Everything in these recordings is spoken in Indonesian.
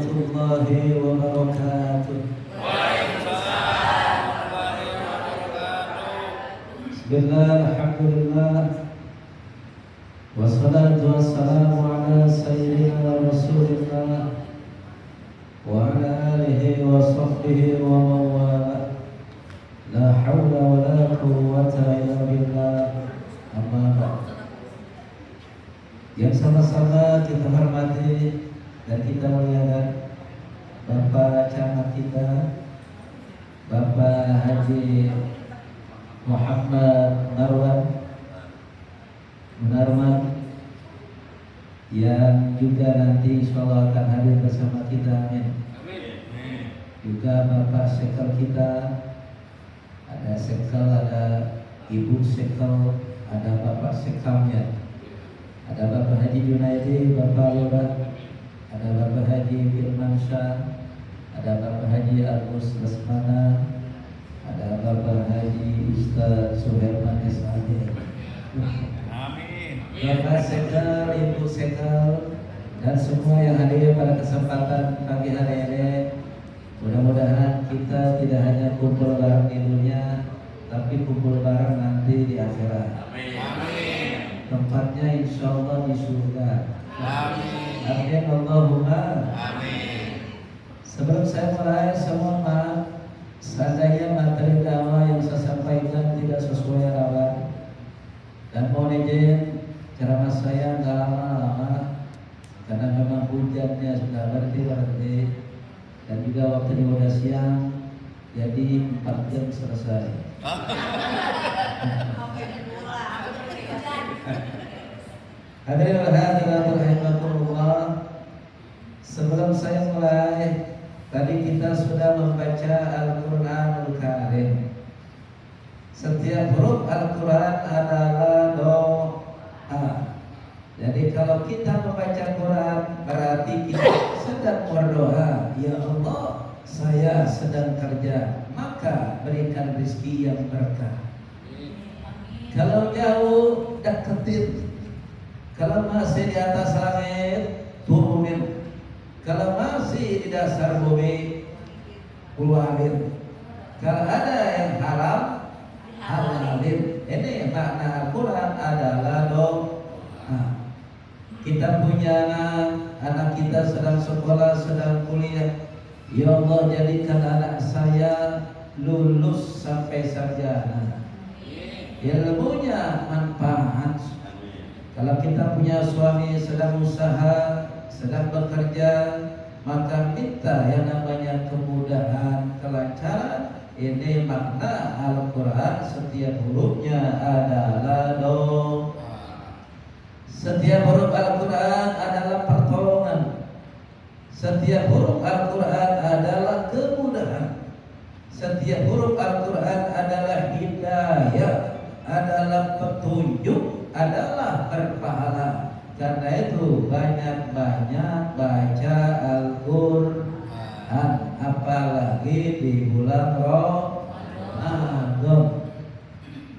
warahmatullahi wabarakatuh. Waalaikumsalam warahmatullahi wabarakatuh. Bismillah, alhamdulillah, wassalatu wassalamu ala sayyidina rasulillah wa ala alihi wa sahbihi wa mawala. La hawla wa la quwwata illa billah. Amma ba'd. Yang sama-sama kita hormati dan kita muliakan Bapak Camat kita, Bapak Haji Muhammad Munarman, yang juga nanti insyaallah akan hadir bersama kita. Amin. Juga Bapak Sekel kita, ada Sekel, ada Ibu Sekel, ada Bapak Sekamnya, ada Bapak Haji Junaidi, Bapak Lurah, ada Bapak Haji Firmansyah, ada Bapak Haji Agus Lesmana, ada Bapak Haji Ustaz Suherman S.A.D. Amin. Bapak Sekal, Ibu Sekal, dan semua yang hadir pada kesempatan pagi hari ini. Mudah-mudahan kita tidak hanya kumpul bareng di dunia, tapi kumpul bareng nanti di akhirat. Amin. Tempatnya insya Allah di surga. Amin. Amin Allahumma. Amin. Sebelum saya mulai, semua maaf seandainya materi dakwah yang saya sampaikan tidak sesuai harapan, dan mohon izin ceramah saya nggak lama-lama karena memang hujannya sudah berhenti, dan juga waktunya udah siang, jadi 4 jam selesai. Hadirin hadirat rahimakumullah. Sebelum saya mulai, tadi kita sudah membaca Al-Qur'anul Karim. Setiap huruf Al-Qur'an adalah doa. Jadi kalau kita membaca Quran, berarti kita sedang berdoa, ya Allah, saya sedang kerja, maka berikan rezeki yang berkah. Kalau jauh, deketin. Kalau masih di atas langit, turunin. Kalau masih di dasar bumi, keluarin. Kalau ada yang haram, halalin. Ini makna Al-Quran adalah doa. Kita punya anak kita sedang sekolah, sedang kuliah. Ya Allah, jadikan anak saya lulus sampai sarjana, ilmunya manfaat. Kalau kita punya suami sedang usaha, sedang bekerja, maka minta yang namanya kemudahan, kelancaran. Ini makna Al-Quran, setiap hurufnya adalah doa. Setiap huruf Al-Quran adalah pertolongan. Setiap huruf Al-Quran adalah kemudahan. Setiap huruf Al-Quran adalah hidayah, adalah petunjuk, adalah berpahala. Karena itu banyak-banyak baca Al-Quran, apalagi di bulan Ramadan.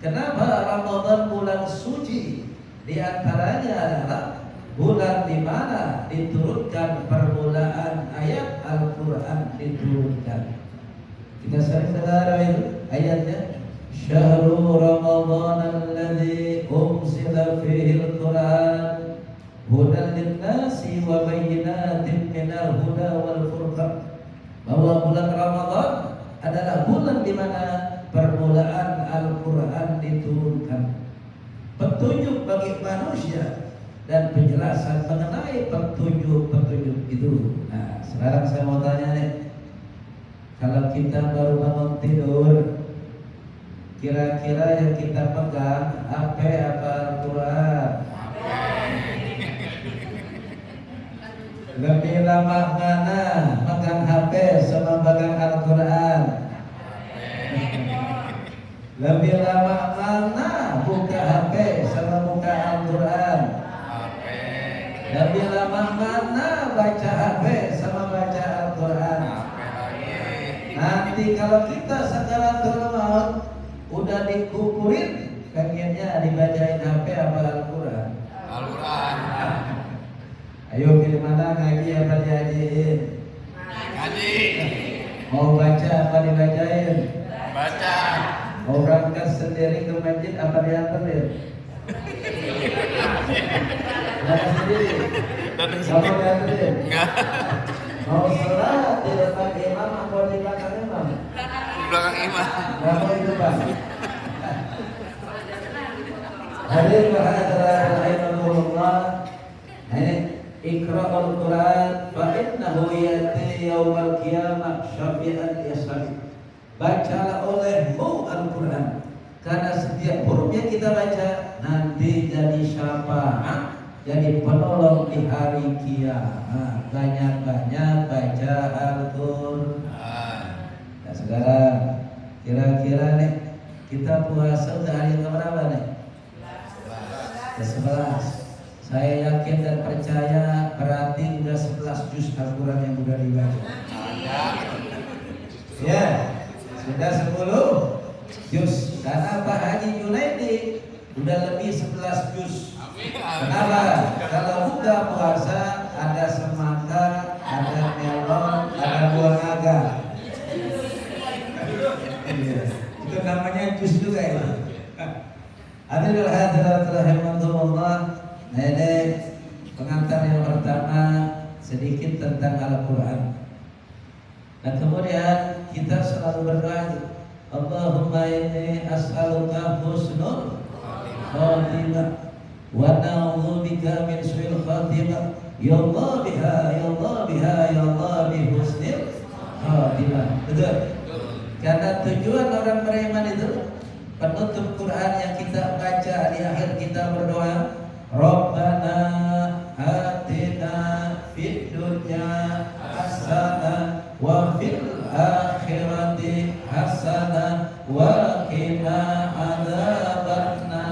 Kenapa Ramadan bulan suci? Di antaranya adalah bulan di mana diturunkan permulaan ayat Al-Quran diturunkan. Kita sering dengar itu ayatnya, Syahrul Ramadan alladzi unzila fihi al-Quran hudan lin-nasi wa bayyinatin minal huda wal furqan. Bahwa bulan Ramadan adalah bulan di mana permulaan Al-Quran diturunkan, petunjuk bagi manusia dan penjelasan mengenai petunjuk-petunjuk itu. Nah, sekarang saya mau tanya nih, kalau kita baru bangun tidur, kira-kira yang kita pegang apa Al-Quran? Lebih lama mana pegang HP sama pegang Al-Quran? Lebih lama mana buka HP sama buka Al-Quran? Lebih lama mana baca HP sama baca Al-Quran? Nanti kalau kita sakaratul maut udah dikuburin, pengennya dibacain HP apa Al-Quran? Al-Quran. Ayo pilih mana, ngaji apa diajiin? Ngaji. Mau baca apa dibacain? Baca. Mau berangkat sendiri ke masjid apa dianterin? Datang sendiri. Datang Kamu sendiri. dianterin? Enggak. Mau sholat di depan imam atau di belakang imam? Di belakang imam. Nggak mau itu Pak. Hadirin rahimahullah. Ini Iqra'ul Quran fa innahu ya'ti yaumal qiyamah syafi'an yasari. Bacalah olehmu Al-Quran, karena setiap hurufnya kita baca nanti jadi syafaat, jadi penolong di hari kiamat. Banyak-banyak baca Al-Quran. Nah sekarang kira-kira nih kita puasa udah hari keberapa nih? Ke-11. Saya yakin dan percaya berarti udah 11 juz Al-Quran yang udah dibaca. Ya, sudah 10 juz. Karena Pak Haji Junaidi udah lebih 11 juz. Kenapa? Kalau buka puasa ada semangka, ada melon, ada buah naga. Itu namanya juz juga ya. Hadirin hadirat rahimakumullah. Nah ini pengantar yang pertama sedikit tentang Al-Quran. Dan kemudian kita selalu berdoa, Allahumma inni as'aluka husnul khatimah wa na'udzubika min su'il khatimah. Ya Allah biha, ya Allah biha, ya Allah bi husnil khatimah. Betul? Karena tujuan orang beriman itu penutup Quran yang kita baca di akhir kita berdoa, Rabbana atina fid dunya hasanah wa fil akhirati hasanah wa qina adzabannar.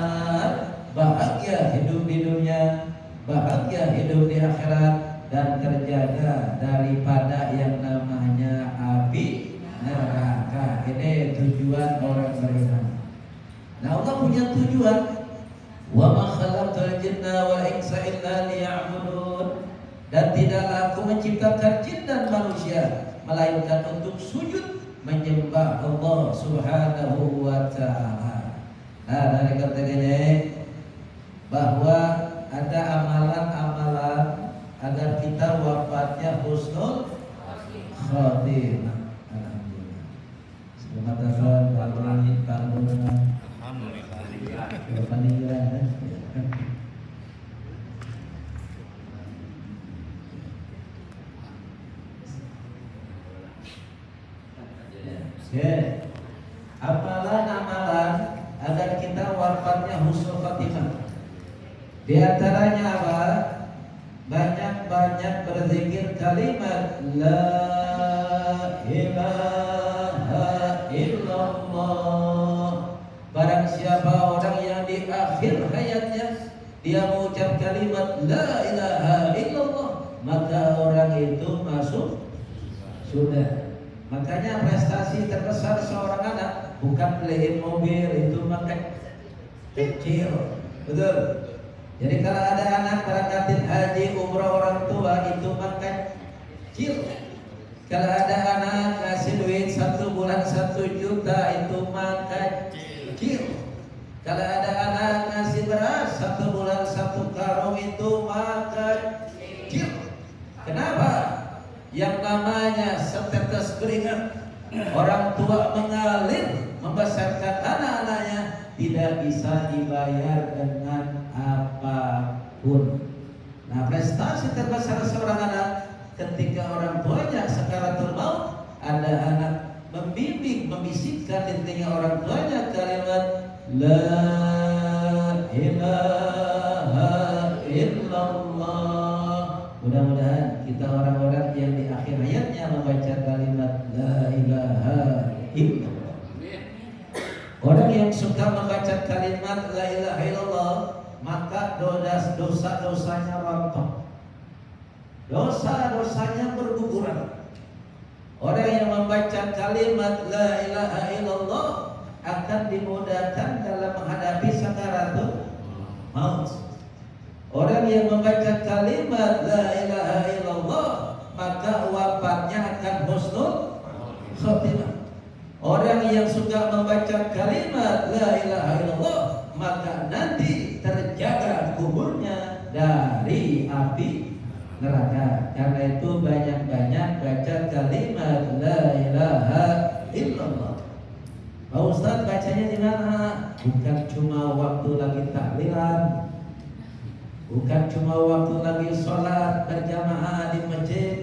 Bahagia hidup di dunia, bahagia hidup di akhirat, dan terjaga daripada yang namanya api neraka. Ini tujuan orang beriman. Nah Allah punya tujuan. Wa ma khalaqtul jinna wal insa illa liya'budun. Dan tidaklah aku menciptakan jin dan manusia melainkan untuk sujud menyembah Allah Subhanahu wa ta'ala. Nah dari kata ini bahwa ada amalan-amalan agar kita wafatnya husnul khatimah. Alhamdulillah. Semoga Alhamdulillah. Amalan-amalan agar kita wafatnya husnul khatimah. Di antaranya apa? Banyak-banyak berzikir kalimat la ilaha illallah. Barang siapa orang yang di akhir hayatnya dia mengucap kalimat la ilaha illallah, maka orang itu masuk surga. Makanya prestasi terbesar seorang anak bukan beliin mobil, itu makan kecil. Betul. Jadi kalau ada anak berangkatin haji umrah orang tua, itu makan kecil. Kalau ada anak ngasih duit 1 bulan 1 juta, itu makan kecil. Kalau ada anak ngasih beras 1 bulan 1 karung, itu makan kecil. Kenapa? Yang namanya setetes keringat orang tua mengalir membesarkan anak-anaknya tidak bisa dibayar dengan apapun. Nah, prestasi terbesar seorang anak ketika orang tuanya sakaratul maut, ada anak membimbing, membisikkan di telinga orang tuanya kalimat la ilaha illallah. Mudah-mudahan kita orang-orang yang di akhir hayatnya membaca kalimat la ilaha illallah. Orang yang suka membaca kalimat la ilaha illallah, maka dosa-dosanya rontok, dosa-dosanya berguguran. Orang yang membaca kalimat la ilaha illallah akan dimudahkan dalam menghadapi sakaratul maut. Orang yang membaca kalimat la ilaha illallah maka wafatnya akan husnul khotimah. Orang yang suka membaca kalimat la ilaha illallah, maka nanti terjaga kuburnya dari api neraka. Karena itu banyak-banyak baca kalimat la ilaha illallah. Pak Ustaz, bacanya di mana? Bukan cuma waktu lagi tahlilan, bukan cuma waktu lagi sholat berjamaah di masjid,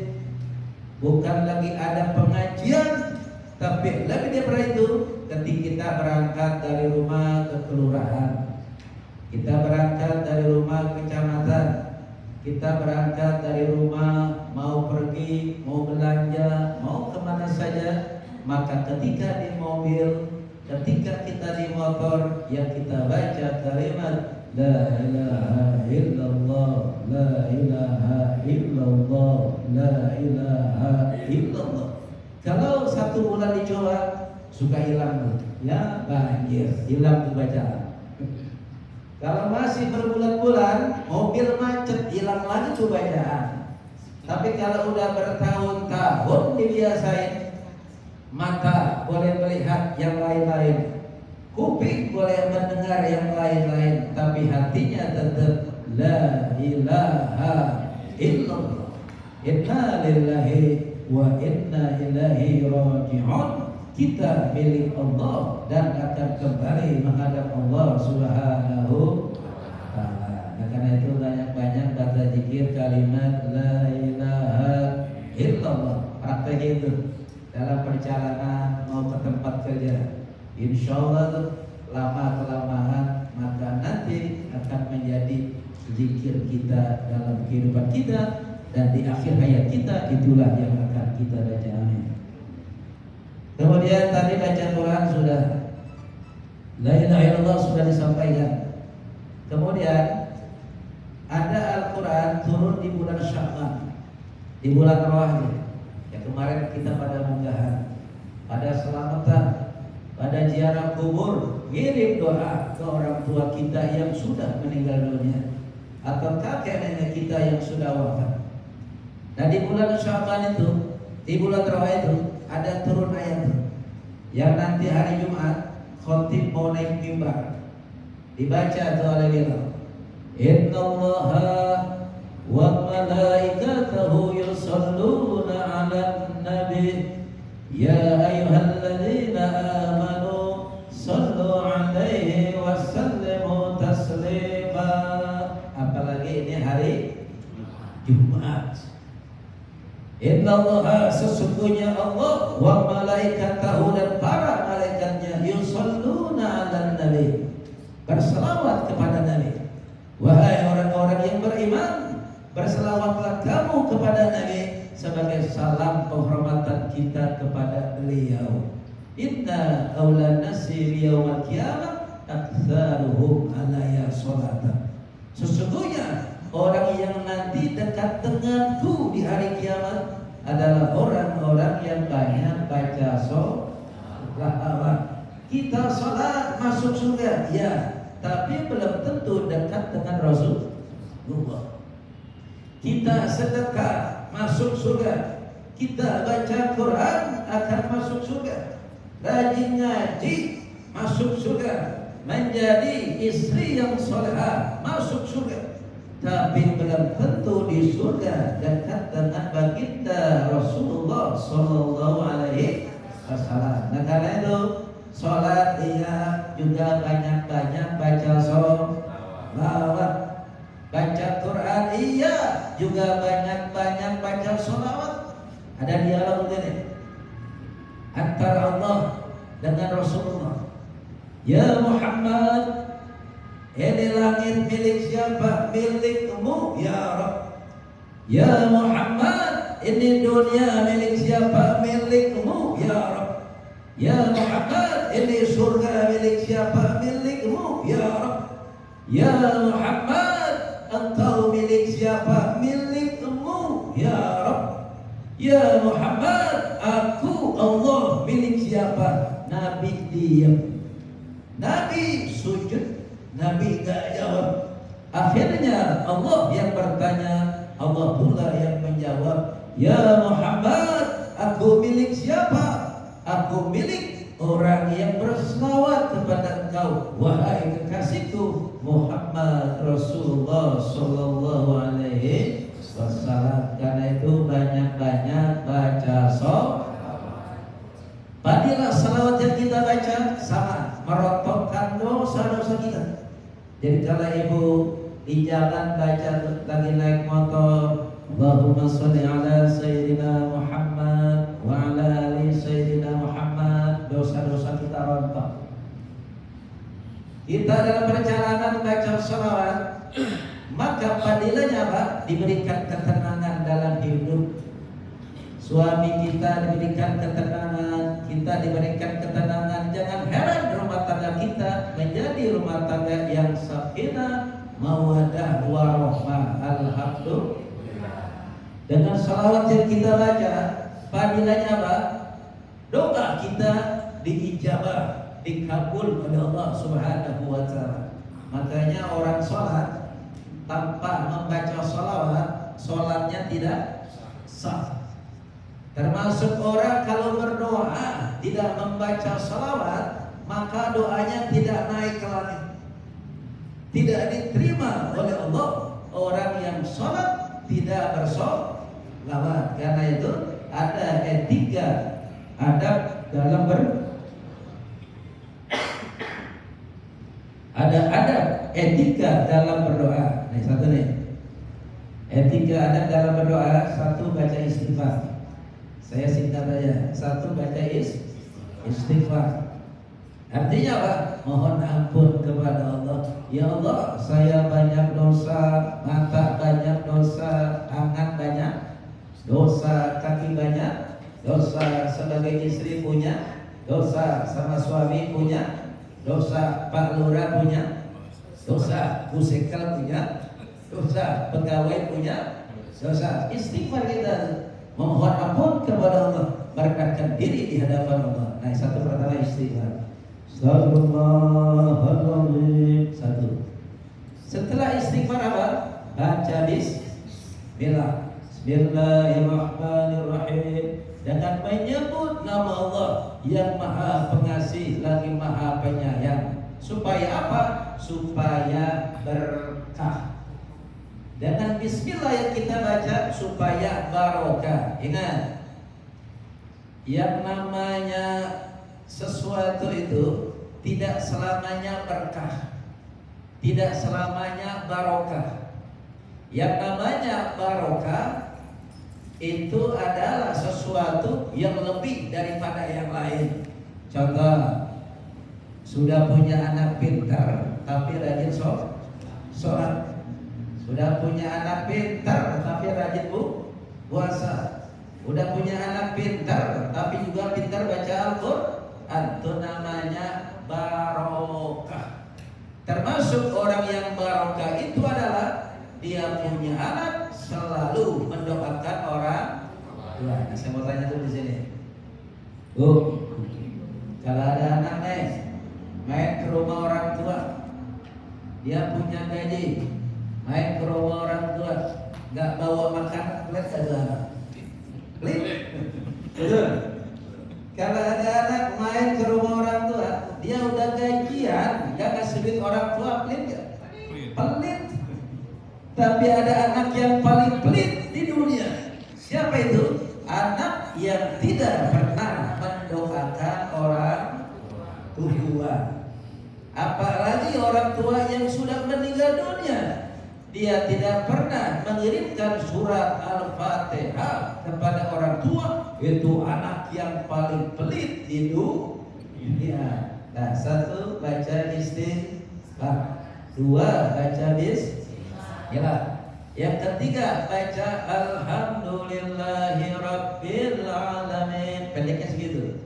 bukan lagi ada pengajian, tapi lebih daripada itu ketika kita berangkat dari rumah ke kelurahan, kita berangkat dari rumah ke kecamatan, kita berangkat dari rumah mau pergi, mau belanja, mau kemana saja, maka ketika di mobil, ketika kita di motor, yang kita baca kalimat la ilaha illallah, la ilaha illallah, la ilaha illallah. Kalau 1 bulan dicoba, suka hilang, ya banjir, hilang bacaan. Kalau masih berbulan-bulan, mobil macet, hilang lagi tuh bacaan. Tapi kalau udah bertahun-tahun dibiasain, mata boleh melihat yang lain-lain, kuping boleh mendengar yang lain-lain, tapi hatinya tetap la ilaha illallah. Inna lillahi wa inna ilaihi raji'un. Kita milik Allah dan akan kembali menghadap Allah Subhanahu wa ta'ala. Nah, karena itu banyak-banyak baca zikir kalimat la ilaha illallah. Praktek itu dalam perjalanan mau ke tempat kerja, insya Allah lama-kelamaan maka nanti akan menjadi zikir kita dalam kehidupan kita, dan di akhir hayat kita itulah yang akan kita baca. Amin. Kemudian tadi baca Quran sudah, la ilaha illallah sudah disampaikan. Kemudian ada Al-Quran turun di bulan Sya'ban, di bulan Rawah. Kemarin kita pada munggahan, pada selamatan, pada ziarah kubur, ngirim doa ke orang tua kita yang sudah meninggal dunia atau kakek nenek kita yang sudah wafat. Nah, di bulan Sya'ban itu, di bulan Rawah itu ada turun ayat yang nanti hari Jumat khotib mau naik mimbar dibaca itu oleh beliau. Innallaha wa malaikatahu yusalluna 'alan nabi ya ayyuhalladzina amanu sallu 'alaihi wa sallimu taslima. Apalagi ini hari Jumat. Innallaha, sesungguhnya Allah, wa malaikatahu, dan para malaikatnya, yusalluna 'alan nabi, berselawat kepada Nabi. Wahai orang-orang yang beriman, berselawatlah kamu kepada Nabi sebagai salam penghormatan kita kepada beliau. Inna awlan nasi yaumil qiyamah aktsaruhum alayya sholatan. Sesungguhnya orang yang nanti dekat denganku di hari kiamat adalah orang-orang yang banyak baca sholawat. Kita sholat masuk surga, ya, tapi belum tentu dekat dengan Rasulullah. Kita sedekah masuk surga, kita baca Quran akan masuk surga, rajin ngaji masuk surga, menjadi istri yang solehah masuk surga. Tapi belum tentu di surga dekat dengan baginda Rasulullah Sallallahu Alaihi Wasallam. Nah, karena itu sholat dia juga banyak-banyak baca sholawat, baca Quran iya juga banyak-banyak baca sholawat. Ada dialog ini antara Allah dengan Rasulullah. Ya Muhammad, ini langit milik siapa? Milikmu ya Rabb. Ya Muhammad, ini dunia milik siapa? Milikmu ya Rabb. Ya Muhammad, ini surga milik siapa? Milikmu ya Rabb. Ya Muhammad, engkau milik siapa? Milikmu ya Rabb. Ya Muhammad, aku Allah milik siapa? Nabi diam, Nabi sujud, Nabi gak jawab. Akhirnya Allah yang bertanya, Allah pula yang menjawab. Ya Muhammad, aku milik siapa? Aku milik orang yang berselawat kepada engkau, wahai kekasihku Muhammad Rasulullah sallallahu alaihi wasallam. Karena itu banyak-banyak baca Fadilah salawat yang kita baca sama merontokkan dosa-dosa kita. Jadi kalau ibu di jalan baca lagi naik motor, Allahumma sholli ala Sayyidina Muhammad wa ala ali Sayyidina Muhammad, dosa-dosa kita rontok. Kita dalam perjalanan baca salawat, maka fadilahnya apa? Diberikan ketenangan dalam hidup. Suami kita diberikan ketenangan, kita diberikan ketenangan. Jangan heran rumah tangga kita menjadi rumah tangga yang sakinah, mawaddah, warahmah. Alhamdulillah. Dengan salawat yang kita baca, fadilahnya apa? Doa kita diijabah, dikabul oleh Allah Subhanahu wa taala. Makanya orang sholat tanpa membaca salawat, sholatnya tidak sah. Termasuk orang kalau berdoa tidak membaca salawat, maka doanya tidak naik ke langit, tidak diterima oleh Allah. Orang yang sholat tidak bersolawat. Karena itu ada etika, adab dalam ada adab etika dalam berdoa. Nih satu nih, etika adab dalam berdoa. Satu, baca istighfar. Saya singkat aja. Satu, baca istighfar. Artinya apa? Mohon ampun kepada Allah. Ya Allah, saya banyak dosa, mata banyak dosa, tangan banyak dosa, kaki banyak dosa, sebagai istri punya dosa, sama suami punya dosa, Pak Lurah punya dosa, Bu Sekal punya dosa, pegawai punya dosa. Istighfar kita, memohon ampun kepada Allah, merendahkan diri di hadapan Allah. Nah, satu pertama istighfar. Astagfirullahaladzim. Satu. Setelah istighfar apa? Baca bismillah. Bismillahirrahmanirrahim. Dengan menyebut nama Allah yang maha pengasih lagi maha penyayang. Supaya apa? Supaya berkah. Dengan bismillah yang kita baca supaya barokah. Ingat, yang namanya sesuatu itu tidak selamanya berkah, tidak selamanya barokah. Yang namanya barokah itu adalah sesuatu yang lebih daripada yang lain. Contoh, sudah punya anak pintar tapi rajin sholat. Sudah punya anak pintar tapi rajin puasa. Udah punya anak pintar tapi juga pintar baca Al-Quran. Itu namanya barokah. Termasuk orang yang barokah itu adalah dia punya anak selalu mendoakan orang tua. Nah, saya mau tanya tuh di sini. Kalau ada anak main ke rumah orang tua, dia punya gaji, main ke rumah orang tua, nggak bawa makanan, pelit saja. Betul. Kalau ada anak main ke rumah orang tua, dia udah gajian, nggak kasih duit orang tua, pelit nggak? Pelit. Tapi ada anak yang paling pelit di dunia. Siapa itu? Anak yang tidak pernah mendoakan orang tua. Apalagi orang tua yang sudah meninggal dunia, dia tidak pernah mengirimkan surat Al-Fatihah kepada orang tua. Itu anak yang paling pelit di dunia. Nah, satu, baca istighfar. Dua, baca bismillah. Yang ketiga, baca Alhamdulillahi Rabbil Alamin. Pendeknya segitu.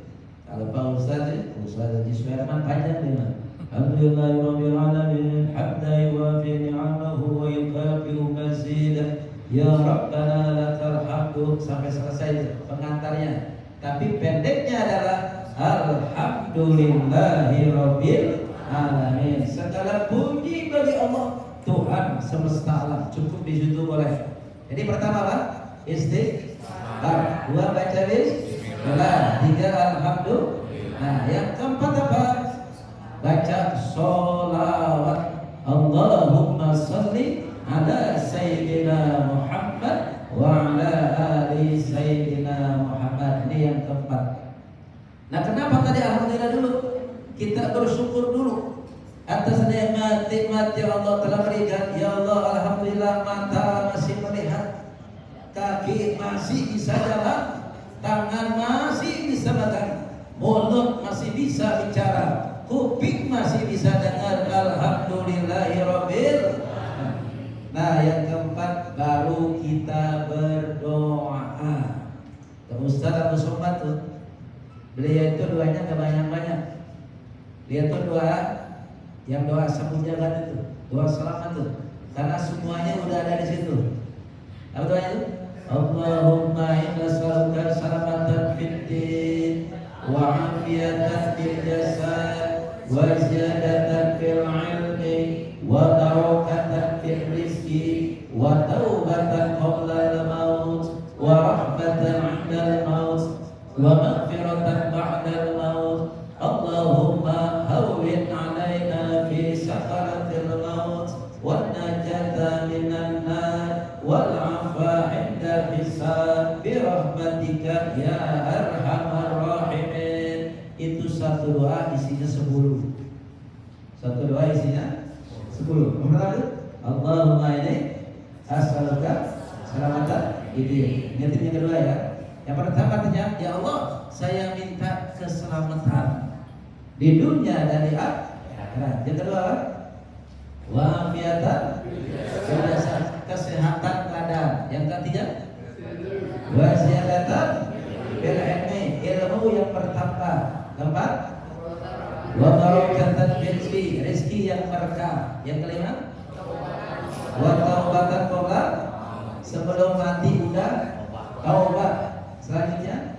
Kalau Pak Ustaz Haji Suherman panjang dia. Alhamdulillahi Rabbil Alamin, hamdan yuwafi ni'amahu wa yukafi'u mazidah. Ya Rabbana lakal hamdu, sampai selesai pengantarnya. Tapi pendeknya adalah Alhamdulillahi Rabbil Alamin. Segala puji bagi Allah, Tuhan semesta alam. Cukup di situ boleh. Jadi pertama apa? Istighfar. Dua baca bismillah. Tiga alhamdulillah. Nah, yang keempat apa? Baca sholawat. Allahumma salli ala Sayyidina Muhammad wa ala ali Sayyidina Muhammad. Ini yang keempat. Nah, kenapa tadi alhamdulillah dulu? Kita bersyukur dulu atas nikmat-nikmat yang Allah telah berikan. Ya Allah, alhamdulillah mata masih melihat, kaki masih bisa jalan, tangan masih bisa makan, mulut masih bisa bicara, kuping masih bisa dengar. Alhamdulillahirabbil. Nah, yang keempat baru kita berdoa. Ustaz Abu Somad tuh, beliau itu doanya gak banyak-banyak. Dia tuh doa yang doa semujalan itu, doa selamat tuh, karena semuanya udah ada di situ. Apa doanya itu? Allahumma inna nas'aluka salamatan fid din wa afiyatan fil jasad wa ziyadatan fil ilmi wa barakatan fil rizqi wa taubatan qabla al-maut wa rahmatan 'inda al-maut wa maghfiratan ba'da al-maut. Allahumma hawwin 'alaina fi sakaratil maut wan najata minan nar wal 'afwa 'inda hisab bi rahmatika ya arhamar rahimin. Itu satu doa isinya 10. Satu doa isinya 10. Kemudian Allahumma ini as'aluka salamatan ini. Ingat yang kedua ya. Yang pertama artinya, ya Allah, saya minta keselamatan di dunia dan di akhirat. Yang kedua, wa'afiyatan, kesehatan badan. Yang ketiga, wa'ziyadatan bil ilmi, ilmu yang bertambah. Keempat, wa barakatan fil rizki yang berkah. Yang kelima, wa taubatan qabla, sebelum mati udah taubat. Selanjutnya,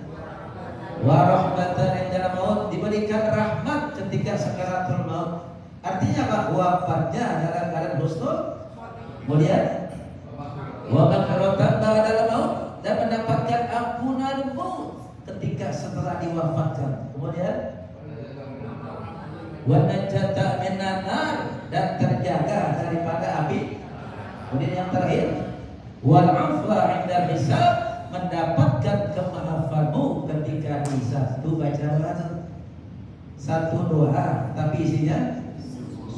wa rahmatan indal maut, diberikan rahmat ketika sakaratul maut. Artinya apa? Wafatnya dalam keadaan husnul mulia, wa maghfiratan ba'dal maut, dan mendapatkan ampunan maut ketika setelah diwafatkan. Kemudian wa najata minan nar, dan terjaga daripada api. Kemudian yang terakhir, wal 'afwa 'inda hisab, mendapatkan kemaafanmu ketika hisab. Itu baca berapa? Satu doa, tapi isinya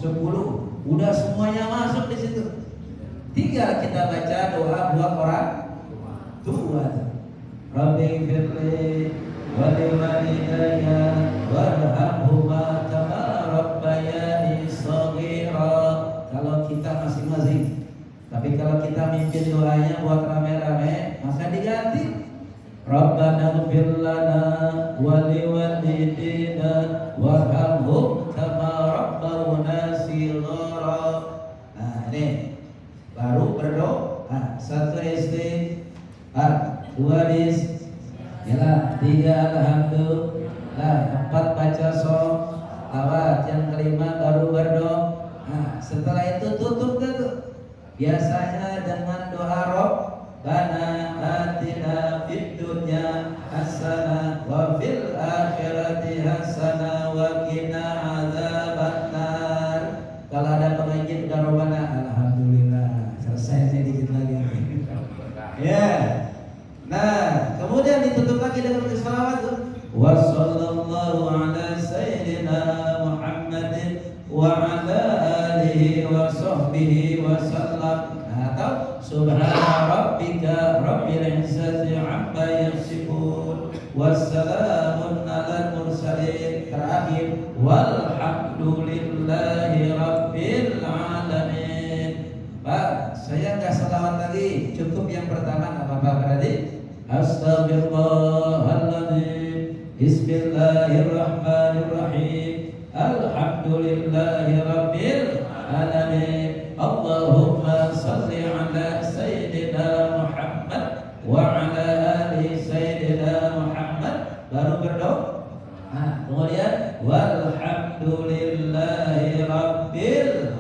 10. Udah semuanya masuk di situ. Tinggal kita baca doa buat orang tua. Rabbi firli wa liwalidayya warhamhuma kama rabbayani shaghira. Kalau kita masing-masing. Tapi kalau kita mimpin doanya buat rame-rame, maka diganti. Rabbana ighfir lana wa liwalidina warhamhum kama rabbawna shighara. Nah, ini baru berdoa. Satu istighfar, dua bismillah, tiga alhamdulillah, empat baca sholawat, yang kelima baru berdoa. Nah, setelah itu tutup tuh. Biasanya dengan doa Rabbana atina fid dunya hasanah wa fil akhirati hasanah wa qina adzabannar. Kalau ada pengajian udah Rabbana, alhamdulillah, selesai nih, dikit lagi. Ya. Nah, kemudian ditutup lagi dengan selawat tuh. Wa sallallahu ala sayyidina Muhammadin wa ala alihi wa sahbihi wa sallam. Atau subhana rabbika rabbil izzati amma yasifun wassalamun alal mursalin. Terakhir, walhamdulillahi rabbil alamin. Pak, saya nggak selawat lagi, cukup yang pertama, nggak apa-apa berarti. Astaghfirullahaladzim, bismillahirrahmanirrahim, alhamdulillahi rabbil alamin, Allahumma salli ala sayyidina Muhammad wa ala ali sayyidina Muhammad. Baru berdoa. Nah, kemudian walhamdulillahi rabbil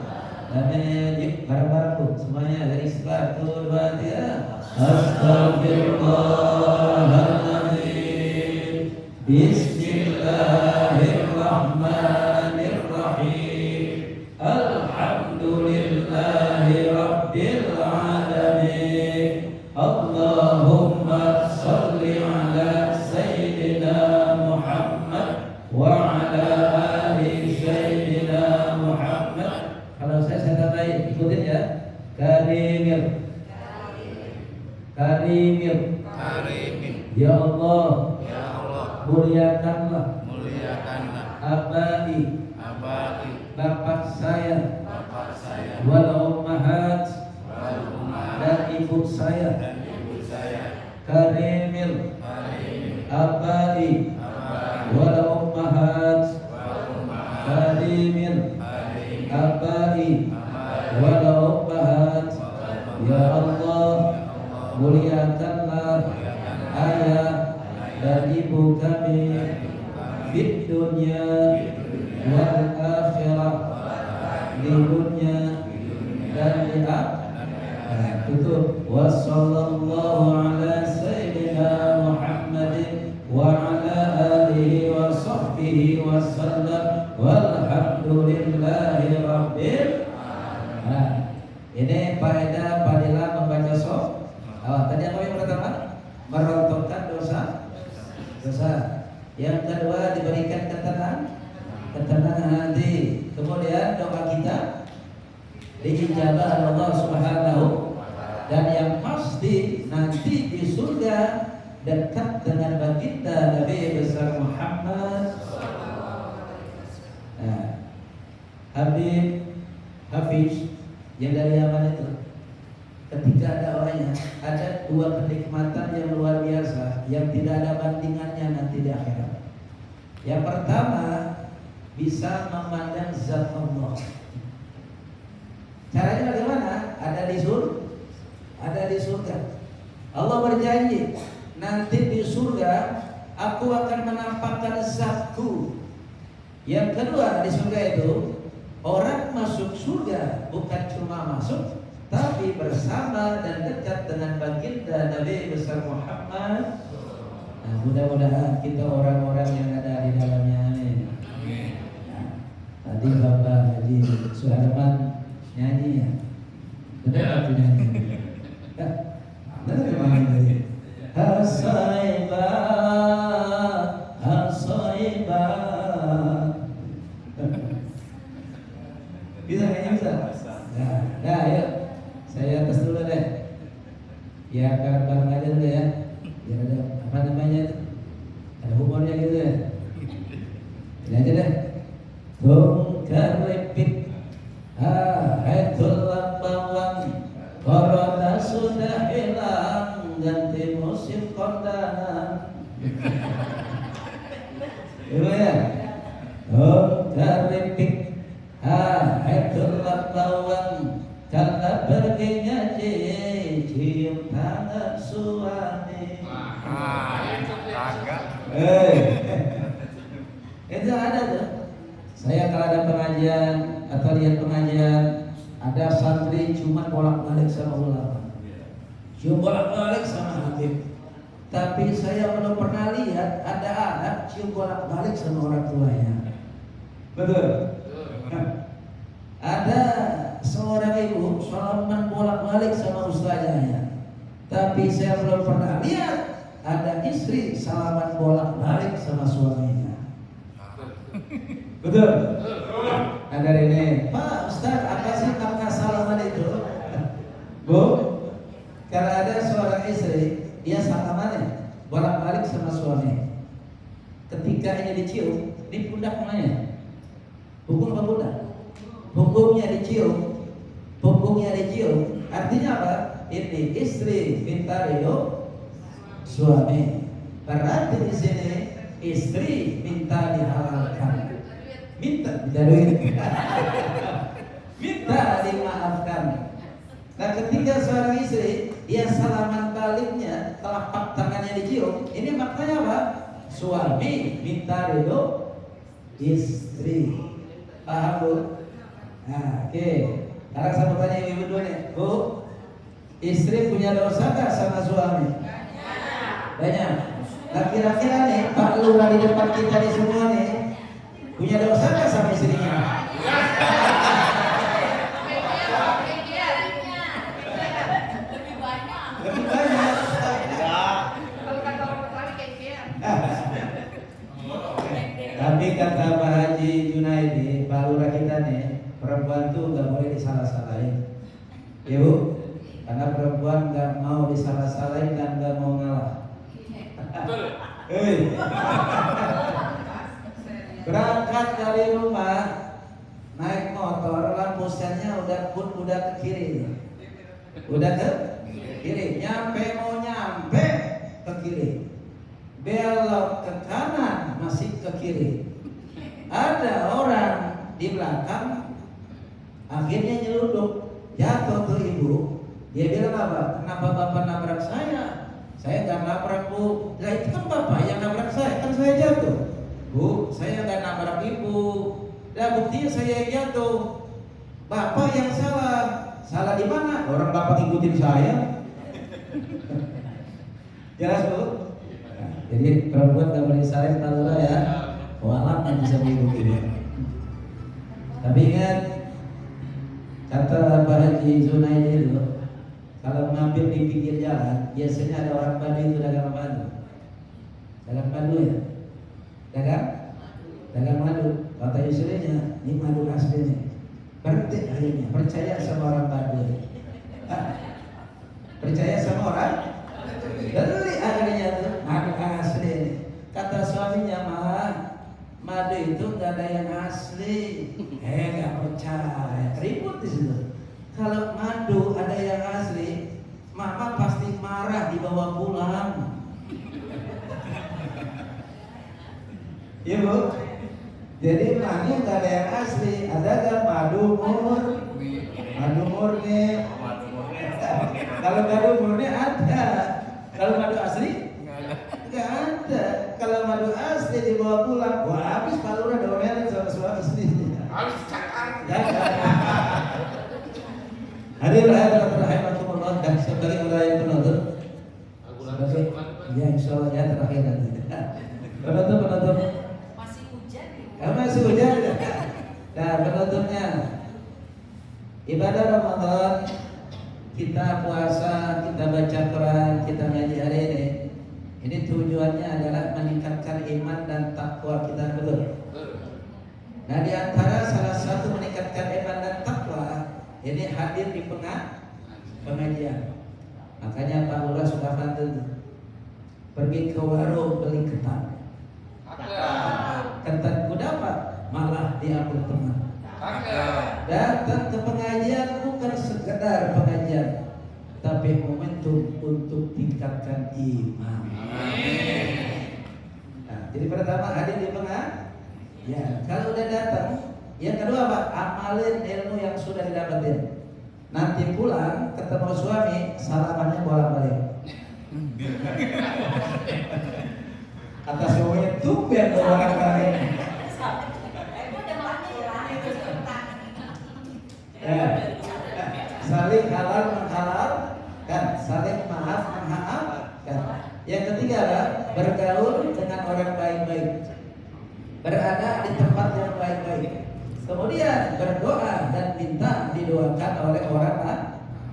alamin. Bareng-bareng semuanya dari 1, 2, 3. Astaghfirullahaladzim. Bismillahirrahmanirrahim. Alhamdulillahi rabbil alamin. Allahumma salli ala sayyidina Muhammad wa ala ali sayyidina Muhammad. Kalau saya tambahin, ikutin ya. Karimil. Karimil. Ya Allah, muliakanlah abai, bapak saya, wal ummahat, dan ibu saya. Karimil abai, wal ummahat, karimil abai, wal ummahat. Ya Allah, muliakanlah ayah dan ibu kami di dunia wal akhirah, di dunia dan di akhirat. Tutup. Wassallallahu ala sayyidina Muhammadin wa ala alihi wa sahbihi wa sallam walhamdulillahi rabbil alamin. Ini faedah fadilah membaca sholat. Tadi apa yang pertama? Merontokkan dosa. Yang kedua diberikan ketenangan hati. Kemudian doa kita diijabah Allah Subhanahu, dan yang pasti nanti di surga dekat dengan baginda Nabi besar Muhammad. Habib Hafiz yang dari Yaman itu, ketika dakwahnya ada dua kenikmatan yang luar biasa yang tidak ada bandingannya nanti di akhirat. Yang pertama, bisa memandang zat Allah. Caranya bagaimana? Ada di surga. Allah berjanji, nanti di surga aku akan menampakkan zatku. Yang kedua, di surga itu orang masuk surga bukan cuma masuk, tapi bersama dan dekat dengan baginda Nabi besar Muhammad. Nah, mudah-mudahan kita orang-orang yang ada di dalamnya. Nah, tadi Bapak Haji Suharman nyanyi ya. Benar nggak nyanyi? Benar memang tadi. Hasaiba. Bisa nggak bisa? Nah, ayo. Saya atas dulu deh. Ya, bareng aja dulu ya. Biar ada apa namanya itu? Ada humornya gitu ya. Ini aja deh. Tungkar repit, hai tulak bawang, corona sudah hilang, ganti musim kondangan. Gimana ya? Tungkar repit, hai tulak bawang, karena perginya cium tangan suami. Itu ada tuh. Saya kalau ada pengajian atau lihat pengajian, ada santri cuma bolak-balik sama ulama, cuma bolak-balik sama habib. Tapi saya belum pernah lihat ada anak cium bolak-balik sama orang tuanya. Betul? Ada seorang ibu salaman bolak-balik sama ustazahnya, tapi saya belum pernah lihat ada istri salaman bolak-balik sama suaminya. Betul? Ada ini, Pak Ustaz, apa sih makna salaman itu? Bu, kalau ada seorang istri, dia salamannya bolak-balik sama suami. Ketika ini dicium, di pundak mananya? Punggung apa pundak? Punggungnya dicium, artinya apa? Ini istri minta ridho suami. Berarti di sini istri minta dihalalkan, minta duit, minta dimaafkan. Nah, ketika seorang istri dia salaman baliknya, telapak tangannya dicium, ini maknanya apa? Suami minta ridho istri. Paham, Bu? Nah, oke. Sekarang saya mau tanya ibu dulu nih, Bu. Istri punya dosa gak sama suami? Banyak. Nah kira-kira nih Pak Lurah di depan kita nih semua nih punya dosa gak sama istrinya? Lebih banyak. Tapi kata Pak Haji Junaidi, Pak Lurah kita nih, perempuan tuh gak boleh disalah-salahin. Ya Bu, karena perempuan gak mau disalah-salahin dan gak mau ngalah. Berangkat dari rumah naik motor, lampu sennya udah ke kiri, udah ke kiri, mau nyampe ke kiri, belok ke kanan masih ke kiri. Ada orang di belakang, akhirnya nyeluduk, jatuh tuh ibu. Dia bilang apa? Kenapa bapak nabrak saya? Saya nggak nabrak Bu. Lah itu kan bapak yang nabrak saya, kan saya jatuh. Bu, saya nggak nabrak ibu. Lah buktinya saya yang jatuh. Bapak yang salah. Salah di mana? Orang bapak ngikutin saya. Jelas Bu? Nah, jadi perempuan nggak boleh disalahin kalau ya. Walau yang bisa mengikuti dia. Tapi ingat kata Pak Haji Junaidi itu, kalau ngambil di pinggir jalan, biasanya ada orang Baduy itu dagang madu. Dagang madu ya? Dagang madu. Kata istrinya, ini madu asli nih. Berhenti akhirnya, percaya sama orang Baduy. Percaya sama orang? Beli akhirnya tuh, madu asli nih. Kata suaminya, madu itu nggak ada yang asli. Nggak percaya, ribut di situ. Kalau madu ada yang asli, mama pasti marah dibawa pulang. Iya Bu. Jadi madu nggak ada yang asli, ada kan madu murni. Kalau madu murni ada, kalau madu asli nggak ada. Kalau madu asli dibawa pulang, wah habis Pak Lurah domelin sama suami istrinya. Habis cakar. Hadirin rahimakumullah dan sebagai wilayah penutup. Ya insyaallah ya terakhir nanti. Penutup. Masih hujan ya? Masih hujan. Nah penutupnya ibadah Ramadan, kita puasa, kita baca Quran, kita ngaji hari ini. Ini tujuannya adalah meningkatkan iman dan takwa kita, betul. Nah di antara salah satu meningkatkan iman dan takwa ini hadir di pengajian. Makanya Pak Lurah suka bantu pergi ke warung beli ketan. Ketan ku dapat malah diambil teman. Datang ke pengajian bukan sekedar pengajian, tapi momentum untuk tingkatkan iman. Nah, jadi pertama hadir di pengajian. Ya, kalau udah datang. Yang kedua Pak, amalin ilmu yang sudah didapatin. Nanti pulang ketemu suami, salamannya bolak-balik. Kata suaminya tumben bolak-balik. Saling halal menghalal kan, saling maaf memaafkan. Yang ketiga adalah bergaul dengan orang baik-baik, berada di tempat yang baik-baik. Kemudian berdoa dan minta didoakan oleh orang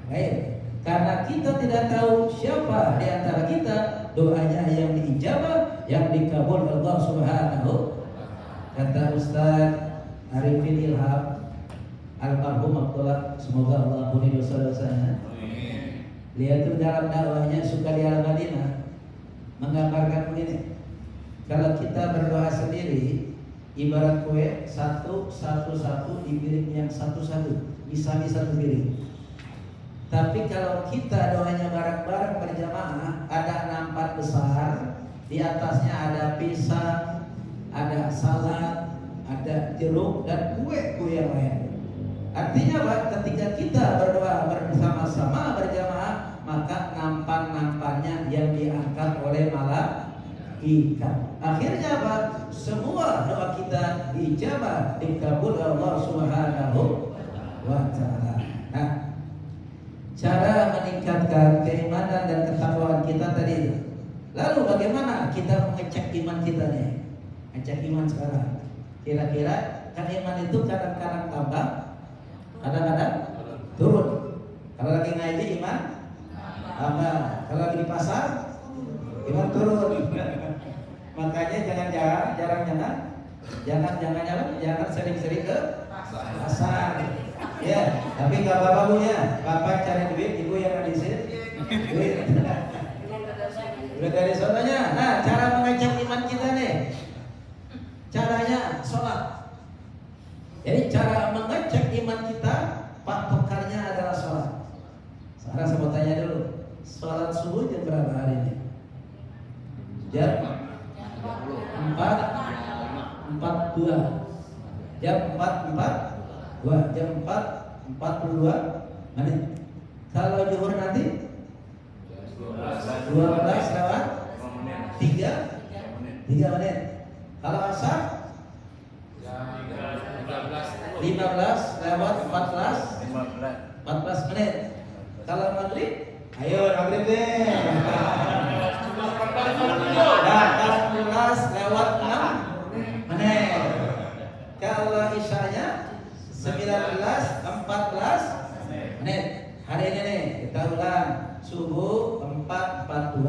lain. Karena kita tidak tahu siapa di antara kita doanya yang diijabah, yang dikabul Allah Subhanahu. Kata Ustaz Arifin Ilham almarhum Abdullah, semoga Allah ampuni dosa-dosanya. Beliau itu dalam dakwahnya suka di Al-Madinah menggambarkan begini. Kalau kita berdoa sendiri, ibarat kue satu di piring yang satu bisa satu piring. Tapi kalau kita doanya bareng-bareng berjamaah, ada nampan besar, di atasnya ada pisang, ada salad, ada jeruk dan kue yang lain. Artinya Pak, ketika kita berdoa bersama-sama berjamaah, maka nampan-nampannya yang diangkat oleh malaikat. Akhirnya Pak, semua doa kita diijabah, dikabul Allah Subhanahu wa taala. Nah, cara meningkatkan meningkatkan keimanan dan ketakwaan kita tadi itu. Lalu bagaimana kita mengecek iman kita nih? Ngecek iman sekarang. Kira-kira kan iman itu kadang-kadang tambah, kadang-kadang turun. Kalau lagi ngaji iman tambah, kalau lagi di pasar iman turun. Makanya jangan sering-sering ke pasar. Ya, tapi nggak apa-apa Bu ya. Bapak cari duit, ibu yang ada di sini. Duit. Udah dari sononya. Nah, cara mengecek iman kita nih. Caranya sholat. Jadi cara mengecek iman kita, patokannya adalah sholat. Sekarang saya mau tanya dulu, sholat subuh jam berapa hari ini? Jam 4.42. Jam 4.42. Jam 4.42 menit. Kalau zuhur nanti 12 lewat 3 menit. Kalau asar 15 lewat 14 menit. Kalau maghrib, ayo maghrib deh. Nah, 14 lewat 6 menit. Kalau isyanya 14 menit. Hari ini nih kita ulang. Subuh 4.42,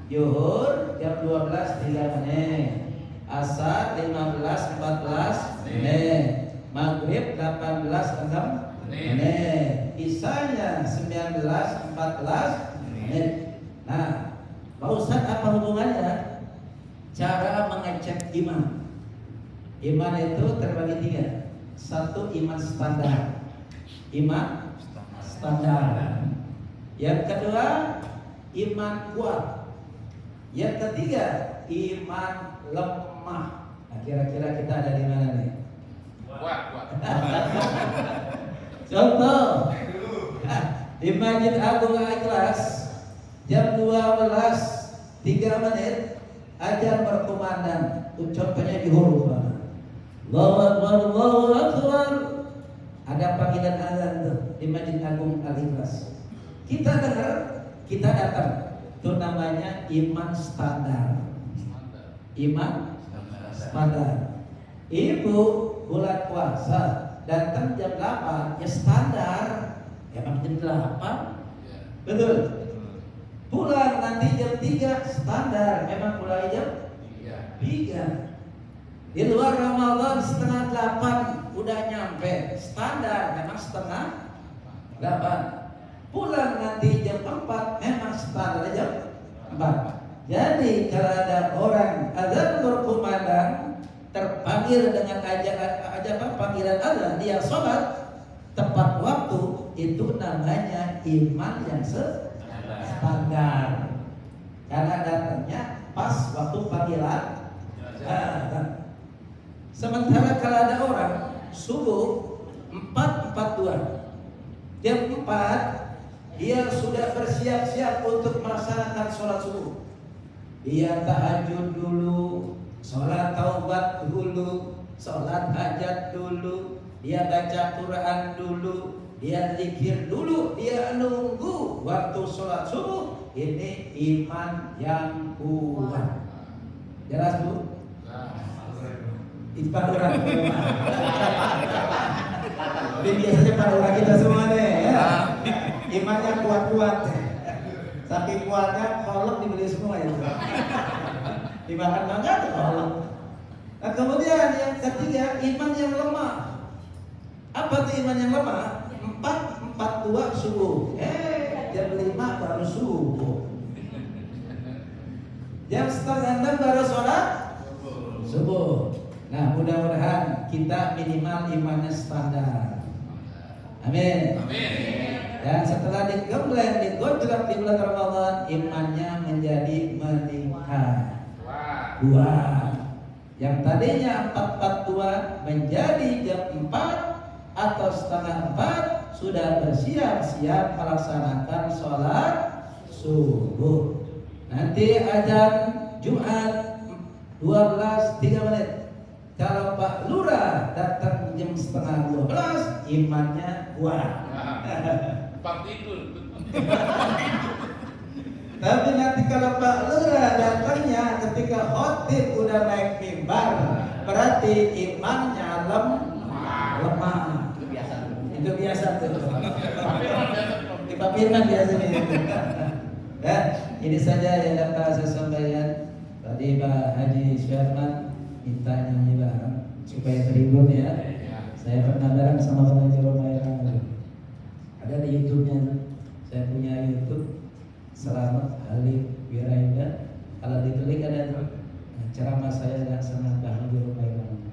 Zuhur jam 12 3 menit, Asar 15 14 menit, Maghrib 18 6 menit, Isyanya 19 14 menit. Nah, Pak Ustadz, apa hubungannya? Cara mengecek iman. Iman itu terbagi 3. Satu, iman standar. Iman standar. Yang kedua, iman kuat. Yang ketiga, iman lemah. Nah, kira-kira kita ada di mana nih? Kuat. Contoh, di Masjid Agung Al-Ikhlas jam 12 3 menit azan berkumandang. Contohnya di Hulu. Allahu Akbar, Allahu Akbar. Ada panggilan azan tuh di Masjid Agung Al-Ikhlas. Kita dengar, kita datang. Itu namanya iman standar. Iman standar. Ibu bulan puasa datang jam 8, ya standar. Ya jam 8. Betul. Pulang nanti jam 3 standar. Memang mulai jam 3. Di luar Ramadan setengah 8 udah nyampe. Standar memang setengah 8. Pulang nanti jam 4 memang standar jam 4. Jadi kalau ada orang azan berkumandang terpanggil dengan ajakan panggilan azan, dia sholat tepat waktu, itu namanya iman yang standar. Karena datangnya pas waktu panggilan azan. Sementara kalau ada orang subuh 4.42 jam 4 dia sudah bersiap-siap untuk melaksanakan sholat subuh. Dia tahajud dulu, sholat taubat dulu, sholat hajat dulu, dia baca Quran dulu, dia zikir dulu, dia nunggu waktu sholat subuh. Ini iman yang kuat. Jelas Bu? Itu orang. Ini biasanya pada orang kita semua nih ya. Imannya kuat-kuat. Saking kuatnya kolak dibeli semua ya. Dimakan mangga tuh kolak. Nah, kemudian yang ketiga, iman yang lemah. Apa tuh iman yang lemah? 4.42 subuh. Jam 5 baru subuh. Jam setengah 6 baru sholat subuh. Nah, mudah-mudahan kita minimal imannya standar. Amin. Dan setelah digembleng, digojlok di bulan Ramadan, imannya menjadi meningkat. Kuat. Yang tadinya 4.42 menjadi jam 4 atau setengah 4 sudah bersiap-siap melaksanakan sholat subuh. Nanti azan Jumat 12.3 menit. Kalau Pak Lurah datang jam setengah 12, imannya kuat. Tapi nanti kalau Pak Lurah datangnya ketika khotib udah naik mimbar, berarti imannya lemah. Itu biasa tuh. Di papiran biasanya itu. Ya, ini saja yang dapat saya sampaikan. Tadi Pak Haji Syarman minta nyanyi bareng supaya terhibur ya. Saya pernah bareng sama Pak Haji Romairang. Ada di YouTube-nya. Saya punya YouTube Selamat Halim Wiraida. Kalau ditelik ada ceramah saya dan sama Pak Haji Romairang.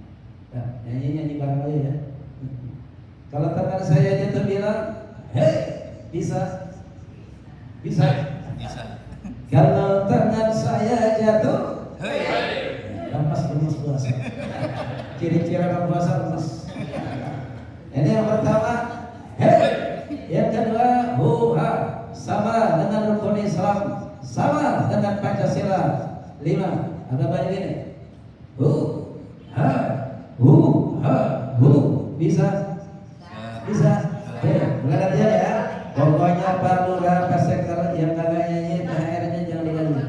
Nah, nyanyi bareng aja ya. Kalau teman saya itu bilang, hei, bisa. Kalau tangan saya jatuh, hei, lemas puasa. Ciri-ciri orang puasa lemas. Ini yang pertama, hei. Yang kedua, huha, sama dengan rukun Islam, sama dengan Pancasila. 5, ada banyak ini. Bisa. Mulai dia ya. Pokoknya Pak Lurah Pasekal yang kagak nyanyi THR-nya jangan diganti.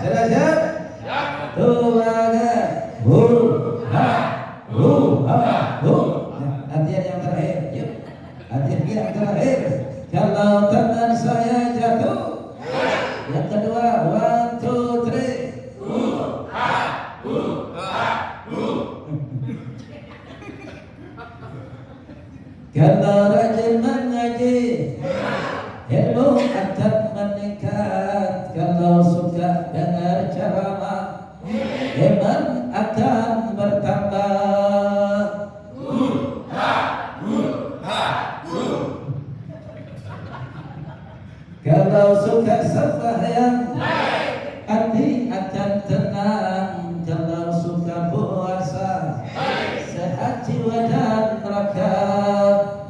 Sudah siap? Tuaga. Latihan yang terakhir. Yuk. Latihan yang terakhir. Kalau tangan saya jatuh. Yang kedua, 1, 2, 3. Kalau rajin mengaji, ilmu akan meningkat. Kalau suka dengar ceramah, iman akan bertambah. Kalau suka sembahyang, hati akan tenang. Kalau suka puasa, sehat jiwa dan raga.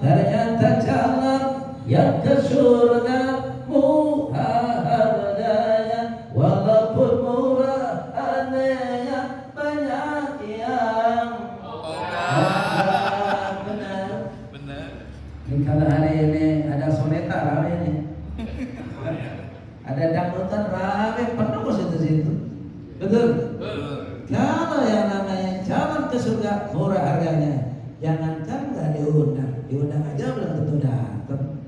Ternyata jalan yang ke surga murah harganya, walaupun murah harganya banyak yang benar. Ini kalau hari ini ada soneta rame ini, ada dangdutan rame penuh situ-situ, betul? Kalau yang namanya jalan ke surga murah harganya, jangankan nggak diundang aja belum tentu datang.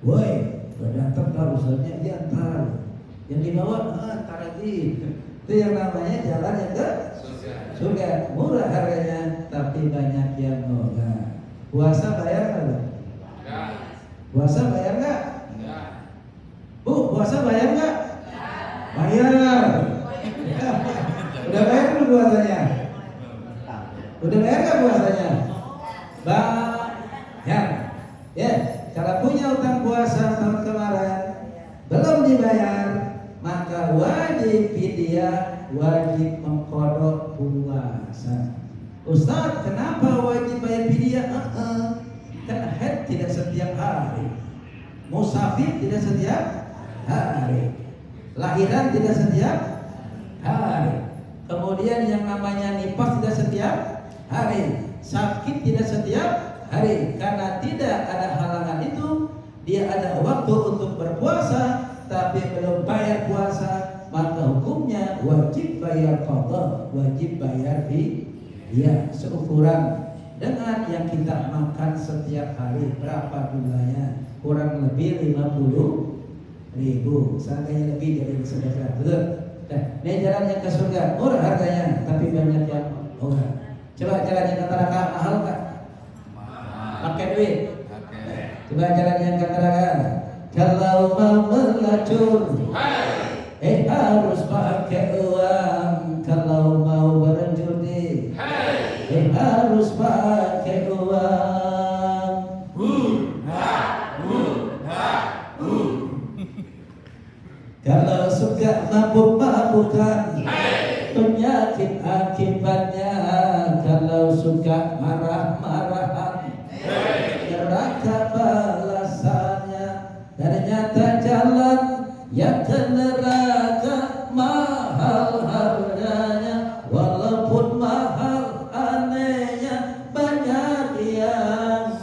Woi, udah datang harusnya diantar, yang dibawa antar lagi. Itu yang namanya jalan yang ke surga, murah harganya, tapi banyak yang enggak. Puasa bayar nggak? Puasa bayar nggak? Bu, puasa bayar nggak? Bayar. Udah bayar belum puasanya? Udah bayar nggak puasanya? Bayar. Ya, kalau punya utang puasa tahun kemarin belum dibayar, maka wajib fidyah, wajib mengqadha puasa. Ustaz, kenapa wajib bayar fidyah? Kan haid tidak setiap hari, musafir tidak setiap hari, lahiran tidak setiap hari, kemudian yang namanya nifas tidak setiap hari, sakit tidak setiap hari. Karena tidak ada halangan itu, dia ada waktu untuk berpuasa tapi belum bayar puasa, maka hukumnya wajib bayar qadha, wajib bayar fidyah seukuran dengan yang kita makan setiap hari. Berapa jumlahnya? Kurang lebih 50.000. Seandainya lebih dari sedekah, betul? Nah, ini jalan yang ke surga, murah harganya, tapi banyak yang murah. Coba jalan yang ke neraka mahal nggak? Pakai duit. Coba jalan yang ke neraka. Kalau mau melacur, harus pakai uang. Kalau mau berjudi, harus pakai uang. Kalau suka mabuk-mabukan, penyakit akibatnya. Kalau suka marah-marahan, neraka balasannya. Ternyata jalan yang ke neraka mahal harganya, walaupun mahal anehnya banyak yang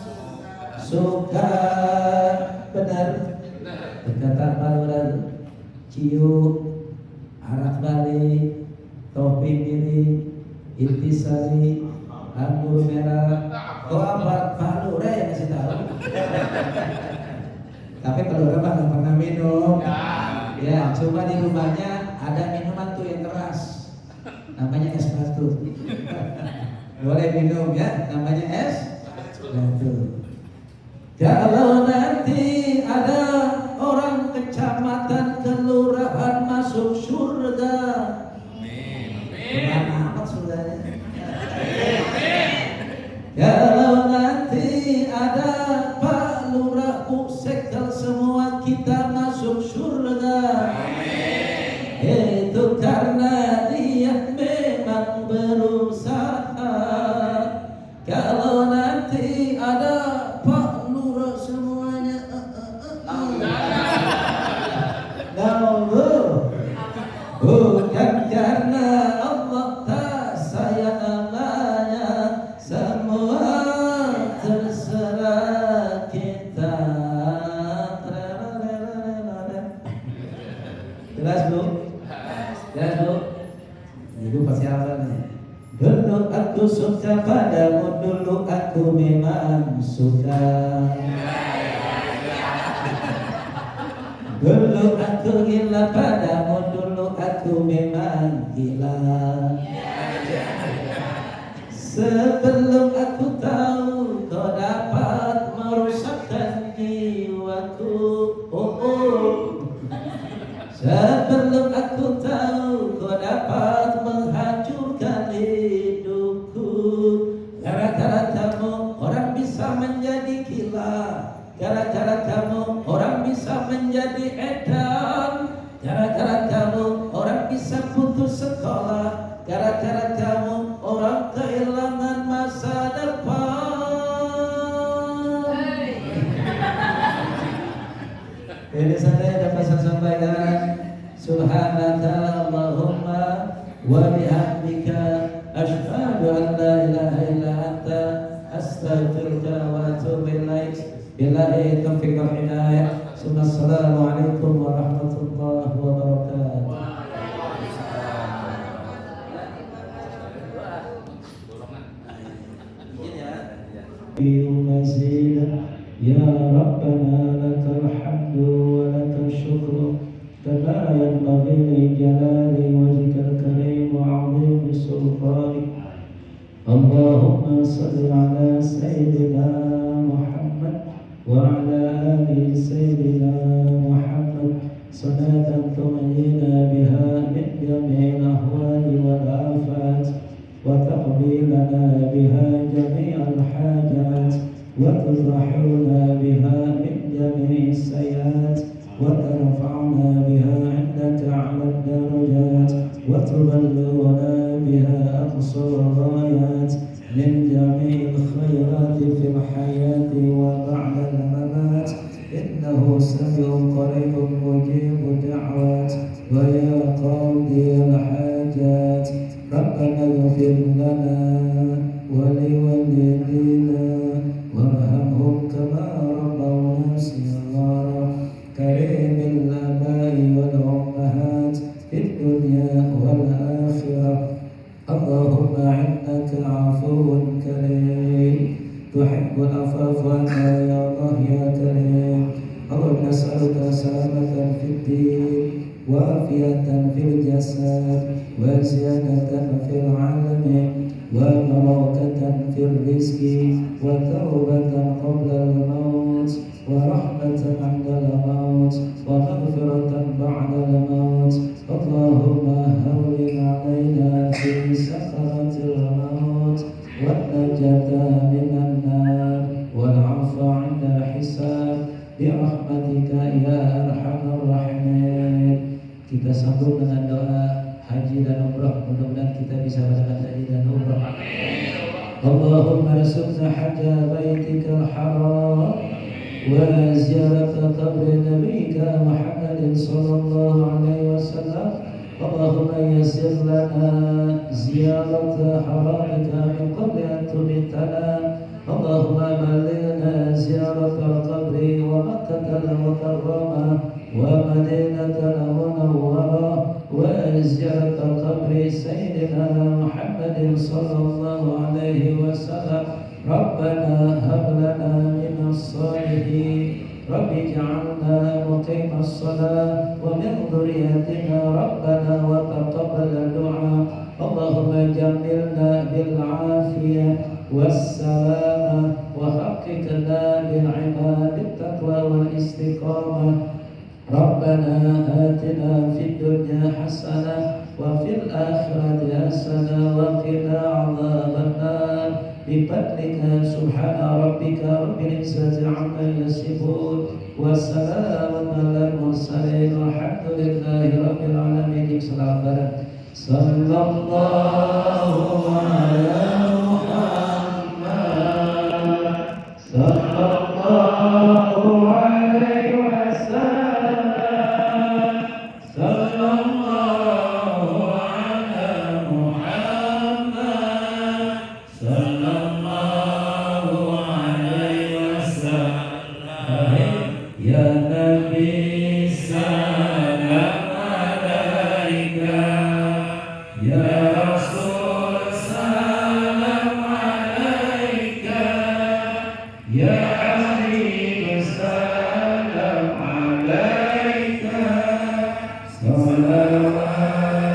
anggur merah. Oh apa? Pak Lurah yang kasih tahu. Tapi Pak Lurah mah nggak pernah minum. Ya, cuma di rumahnya ada minuman tuh yang keras. Namanya es batu. Boleh minum ya, namanya es batu. Kalau nanti ada orang kecamatan kelurahan masuk surga, mana amat surganya? Kalau nanti ada Pak Lurah, Bu Sekal, semua kita masuk surga. Itu karena dia memang berusaha. Kalau nanti ada Pak Lurah semuanya bukan karena Allah tak sayang amanya, semua terserah kita. Jelas Bu? Jelas Bu? Ibu pasti hafal nih. Dulu aku suka padamu, dulu aku memang suka. Dulu aku gila padamu, dulu aku memang gila. Sebelum aku tahu kau dapat merusakkan jiwaku. Sebelum aku tahu kau dapat menghancurkan hidupku. Gara-gara kamu orang bisa menjadi gila. Gara-gara kamu orang bisa menjadi edan. Gara-gara kamu orang bisa putus sekolah. Gara-gara kamu orang kehilangan masa depan. Ini saya dapat saya sampaikan. Subhanaka Allahumma wa bihamdika asyhadu an la ilaha illa anta astaghfiruka wa atubu ilaik. Billahi taufiq wal hidayah. Assalamualaikum warahmatullahi wabarakatuh. Ya Rabbana lakal hamdu wa lakal syukru kama yanbaghi li jalali wajhikal karim wa 'azimi sultanik. Allahumma salli ala sayyidina Muhammad wa ala ali sayyidina Muhammad salatan tu'minuna biha min jami'il ahwali wal afat wa taqbilana biha jami'al hajat وتزحرنا بها من جميع السيئات وترفعنا بها عندك أعلى الدرجات وتبلغنا بها أقصى الغايات من جميع الخيرات في الحياة وبعد الممات إنه سميع قريب مجيب الدعوات ويا قاضي الحاجات ربنا اغفر لنا ولوالدينا وارحمهم كما ربونا صغارا كريم الآباء والأمهات في الدنيا والآخرة. اللهم إنك عفو كريم تحب العفو عنا يا الله يا كريم. اللهم نسألك سلامة في الدين وعافية في الجسد وزيادة في العلم وبركة في الرزق وتوبة قبل الموت ورحمة عند الموت ومغفرة بعد الموت. اللهم هون علينا في سكرة الموت والنجاة من النار والعفو عند الحساب برحمتك يا أرحم الراحمين. Kita sambung dengan doa haji dan umrah. Mudah-mudahan kita bisa berangkat haji dan umrah. Allahumma rzuqna hajja baitikal haram wa ziyarata qabri nabiyyika Muhammadin sallallahu alaihi wasallam. Allahumma yassir lana ziyarata haramika min qabli an tumitana. Allahumma ballighna ziyaratal qabri wa Makkatal mukarramah wa Madinatal munawwarah wa ziyaratal qabri sayyidina Muhammadin sallallahu alaihi wasallam. والسلامة وحققنا بالعباد التقوى والاستقامة ربنا آتنا في الدنيا حسنة وفي الآخرة حسنة وقنا عذاب النار بفضلك سبحان ربك رب العزة عما يصفون وسلام على المرسلين والحمد لله رب العالمين. صلى الله على محمد صلى الله عليه وسلم صلى الله على محمد صلى الله عليه وسلم يا نبي سلام عليك يا رسول سلام عليك يا حبيب سلام عليك صلوات